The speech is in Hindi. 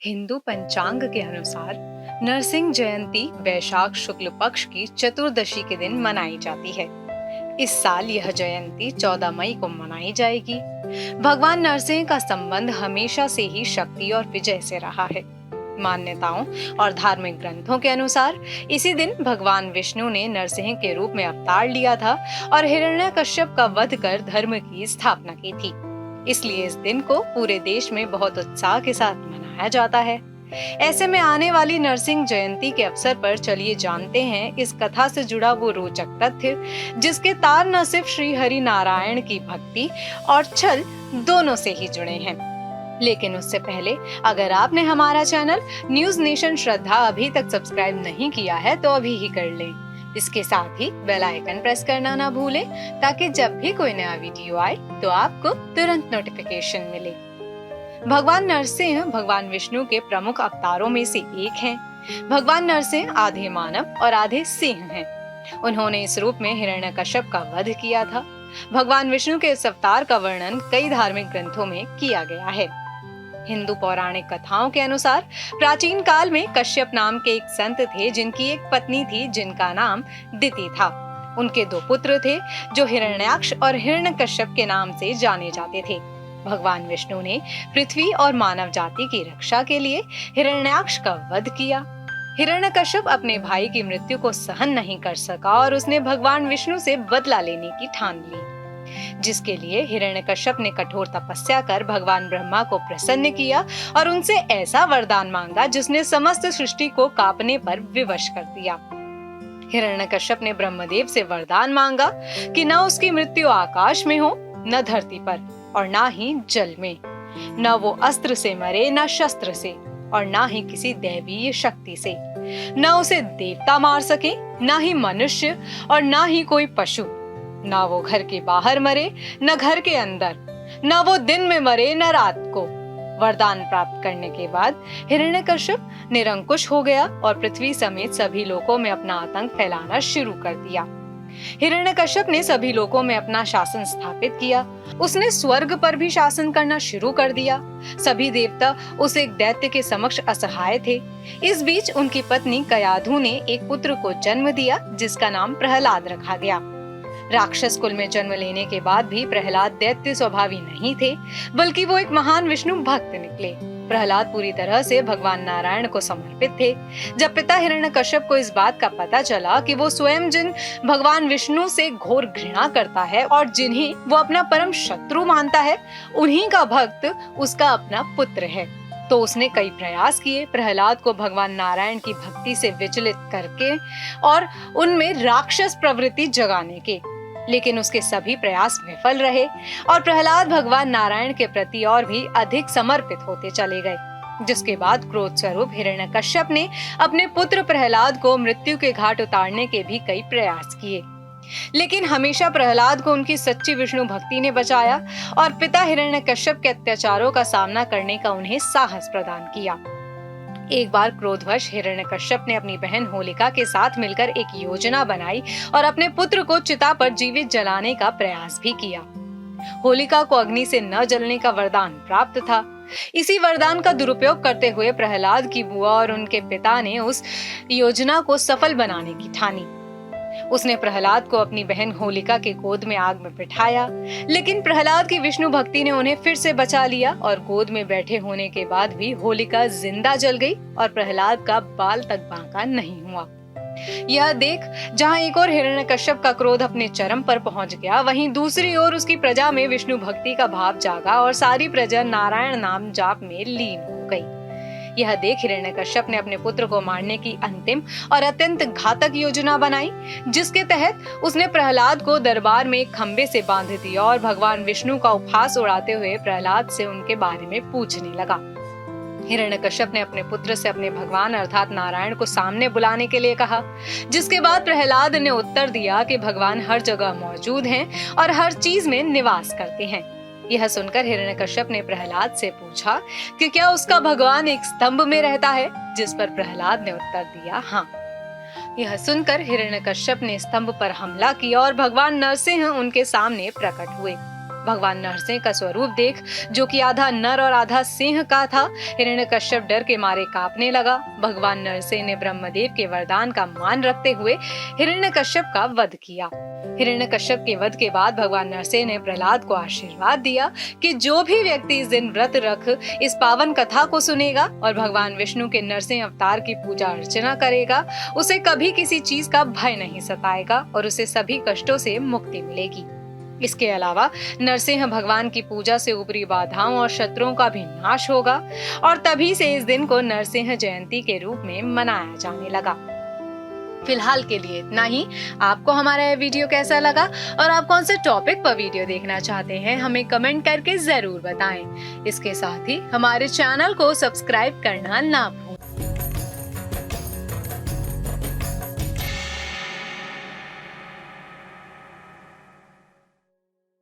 हिंदू पंचांग के अनुसार नरसिंह जयंती वैशाख शुक्ल पक्ष की चतुर्दशी के दिन मनाई जाती है। इस साल यह जयंती 14 मई को मनाई जाएगी। भगवान नरसिंह का संबंध हमेशा से ही शक्ति और विजय से रहा है। मान्यताओं और धार्मिक ग्रंथों के अनुसार इसी दिन भगवान विष्णु ने नरसिंह के रूप में अवतार लिया था और हिरण्यकश्यप का वध कर धर्म की स्थापना की थी। इसलिए इस दिन को पूरे देश में बहुत उत्साह के साथ मनाया जाता है। ऐसे में आने वाली नरसिंह जयंती के अवसर पर चलिए जानते हैं इस कथा से जुड़ा वो रोचक तथ्य जिसके तार न सिर्फ श्री हरि नारायण की भक्ति और छल दोनों से ही जुड़े हैं। लेकिन उससे पहले अगर आपने हमारा चैनल न्यूज नेशन श्रद्धा अभी तक सब्सक्राइब नहीं किया है तो अभी ही कर लें। इसके साथ ही बेल आइकन प्रेस करना ना भूलें ताकि जब भी कोई नया वीडियो आए तो आपको तुरंत नोटिफिकेशन मिले। भगवान नरसिंह भगवान विष्णु के प्रमुख अवतारों में से एक हैं। भगवान नरसिंह आधे मानव और आधे सिंह हैं। उन्होंने इस रूप में हिरण्यकश्यप का वध किया था। भगवान विष्णु के इस अवतार का वर्णन कई धार्मिक ग्रंथों में किया गया है। हिंदू पौराणिक कथाओं के अनुसार प्राचीन काल में कश्यप नाम के एक संत थे जिनकी एक पत्नी थी जिनका नाम दिति था। उनके दो पुत्र थे जो हिरण्याक्ष और हिरण्यकश्यप के नाम से जाने जाते थे। भगवान विष्णु ने पृथ्वी और मानव जाति की रक्षा के लिए हिरण्याक्ष का वध किया। हिरण्यकश्यप अपने भाई की मृत्यु को सहन नहीं कर सका और उसने भगवान विष्णु से बदला लेने की ठान ली, जिसके लिए हिरण्यकश्यप ने कठोर तपस्या कर भगवान ब्रह्मा को प्रसन्न किया और उनसे ऐसा वरदान मांगा जिसने समस्त सृष्टि को कांपने पर विवश कर दिया। हिरण्यकश्यप ने ब्रह्मदेव से वरदान मांगा कि न उसकी मृत्यु आकाश में हो, न धरती पर और न ही जल में। न वो अस्त्र से मरे, न शस्त्र से और न ही किसी दैवीय शक्ति से। न उसे देवता मार सके, न ही मनुष्य और न ही कोई पशु। न वो घर के बाहर मरे, न घर के अंदर। न वो दिन में मरे, न रात को। वरदान प्राप्त करने के बाद हिरण्यकश्यप निरंकुश हो गया और पृथ्वी समेत सभी लोकों में अपना आतंक फैलाना शुरू कर दिया। हिरण्यकश्यप ने सभी लोकों में अपना शासन स्थापित किया। उसने स्वर्ग पर भी शासन करना शुरू कर दिया। सभी देवता उस एक दैत्य के समक्ष असहाय थे। इस बीच उनकी पत्नी कयाधु ने एक पुत्र को जन्म दिया जिसका नाम प्रहलाद रखा गया। राक्षस कुल में जन्म लेने के बाद भी प्रहलाद दैत्य स्वभावी नहीं थे, बल्कि वो एक महान विष्णु भक्त निकले। प्रहलाद पूरी तरह से भगवान नारायण को समर्पित थे। जब पिता हिरण्यकश्यप को इस बात का पता चला कि वो स्वयं जिन भगवान विष्णु से घोर घृणा करता है और जिन्हें वो अपना परम शत्रु मानता है, उन्हीं का भक्त उसका अपना पुत्र है, तो उसने कई प्रयास किए प्रहलाद को भगवान नारायण की भक्ति से विचलित करके और उनमें राक्षस प्रवृत्ति जगाने के। लेकिन उसके सभी प्रयास विफल रहे और प्रहलाद भगवान नारायण के प्रति और भी अधिक समर्पित होते चले गए। जिसके बाद क्रोध स्वरूप हिरण्यकश्यप ने अपने पुत्र प्रहलाद को मृत्यु के घाट उतारने के भी कई प्रयास किए, लेकिन हमेशा प्रहलाद को उनकी सच्ची विष्णु भक्ति ने बचाया और पिता हिरण्यकश्यप के अत्याचारों का सामना करने का उन्हें साहस प्रदान किया। एक बार क्रोधवश हिरण्यकश्यप ने अपनी बहन होलिका के साथ मिलकर एक योजना बनाई और अपने पुत्र को चिता पर जीवित जलाने का प्रयास भी किया। होलिका को अग्नि से न जलने का वरदान प्राप्त था। इसी वरदान का दुरुपयोग करते हुए प्रहलाद की बुआ और उनके पिता ने उस योजना को सफल बनाने की ठानी। उसने प्रहलाद को अपनी बहन होलिका के गोद में आग में बिठाया, लेकिन प्रहलाद की विष्णु भक्ति ने उन्हें फिर से बचा लिया और गोद में बैठे होने के बाद भी होलिका जिंदा जल गई और प्रहलाद का बाल तक बांका नहीं हुआ। यह देख जहां एक और हिरण्यकश्यप का क्रोध अपने चरम पर पहुंच गया, वहीं दूसरी ओर उसकी प्रजा में विष्णु भक्ति का भाव जागा और सारी प्रजा नारायण नाम जाप में लीन हो गई। यह देख हिरण्यकश्यप ने अपने पुत्र को मारने की अंतिम और अत्यंत घातक योजना बनाई, जिसके तहत उसने प्रहलाद को दरबार में एक खंबे से बांध दिया और भगवान विष्णु का उपहास उड़ाते हुए प्रहलाद से उनके बारे में पूछने लगा। हिरण्यकश्यप ने अपने पुत्र से अपने भगवान अर्थात नारायण को सामने बुलाने के लिए कहा, जिसके बाद प्रहलाद ने उत्तर दिया कि भगवान हर जगह मौजूद हैं और हर चीज में निवास करते हैं। यह सुनकर हिरण्यकश्यप ने प्रहलाद से पूछा कि क्या उसका भगवान एक स्तंभ में रहता है, जिस पर प्रहलाद ने उत्तर दिया हाँ। यह सुनकर हिरण्यकश्यप ने स्तंभ पर हमला किया और भगवान नरसिंह उनके सामने प्रकट हुए। भगवान नरसिंह का स्वरूप देख, जो कि आधा नर और आधा सिंह का था, हिरण्यकश्यप डर के मारे कांपने लगा। भगवान नरसिंह ने ब्रह्मदेव के वरदान का मान रखते हुए हिरण्यकश्यप का वध किया। हिरण्यकश्यप के वध के बाद भगवान नरसिंह ने प्रहलाद को आशीर्वाद दिया कि जो भी व्यक्ति इस दिन व्रत रख इस पावन कथा को सुनेगा और भगवान विष्णु के नरसिंह अवतार की पूजा अर्चना करेगा, उसे कभी किसी चीज का भय नहीं सताएगा और उसे सभी कष्टों से मुक्ति मिलेगी। इसके अलावा नरसिंह भगवान की पूजा से ऊपरी बाधाओं और शत्रुओं का भी नाश होगा और तभी से इस दिन को नरसिंह जयंती के रूप में मनाया जाने लगा। फिलहाल के लिए इतना ही। आपको हमारा यह वीडियो कैसा लगा और आप कौन से टॉपिक पर वीडियो देखना चाहते हैं, हमें कमेंट करके जरूर बताएं। इसके साथ ही हमारे चैनल को सब्सक्राइब करना ना भूलें।